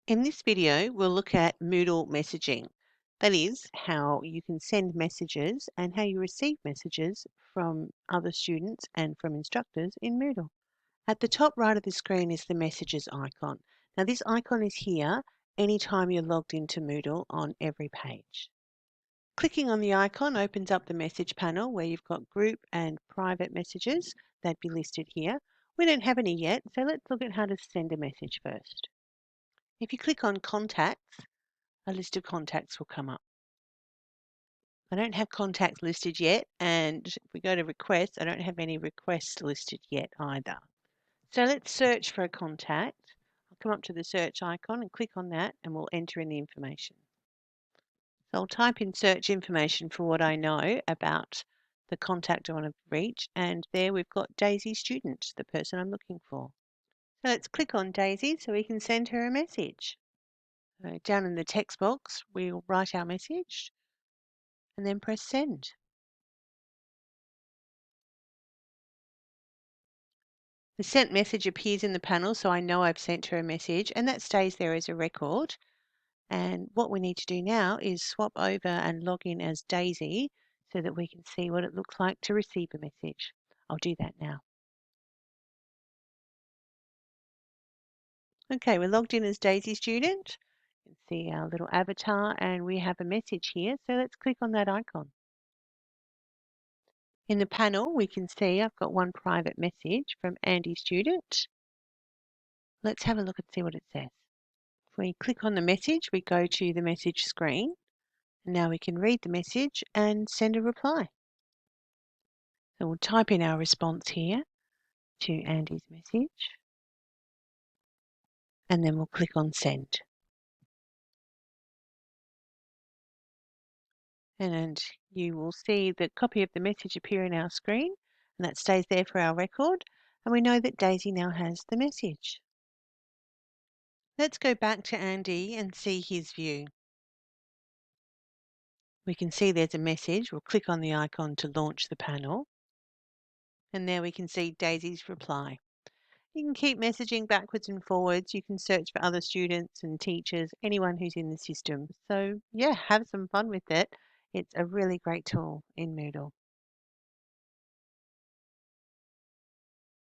In this video, we'll look at Moodle messaging. That is, how you can send messages and how you receive messages from other students and from instructors in Moodle. At the top right of the screen is the messages icon. Now this icon is here anytime you're logged into Moodle on every page. Clicking on the icon opens up the message panel where you've got group and private messages. They'd be listed here. We don't have any yet, so let's look at how to send a message first. If you click on contacts, a list of contacts will come up. I don't have contacts listed yet, and if we go to requests, I don't have any requests listed yet either. So let's search for a contact. I'll come up to the search icon and click on that, and we'll enter in the information. So I'll type in search information for what I know about the contact I want to reach, and there we've got Daisy Student, the person I'm looking for. So let's click on Daisy so we can send her a message. So down in the text box, we'll write our message and then press send. The sent message appears in the panel, so I know I've sent her a message, and that stays there as a record. And what we need to do now is swap over and log in as Daisy so that we can see what it looks like to receive a message. I'll do that now. Okay, we're logged in as Daisy Student. You can see our little avatar and we have a message here, so let's click on that icon. In the panel, we can see I've got one private message from Andy Student. Let's have a look and see what it says. If we click on the message, we go to the message screen. Now we can read the message and send a reply. So we'll type in our response here to Andy's message, and then we'll click on send. And you will see the copy of the message appear in our screen, and that stays there for our record. And we know that Daisy now has the message. Let's go back to Andy and see his view. We can see there's a message. We'll click on the icon to launch the panel. And there we can see Daisy's reply. You can keep messaging backwards and forwards. You can search for other students and teachers, anyone who's in the system. So yeah, have some fun with it. It's a really great tool in Moodle.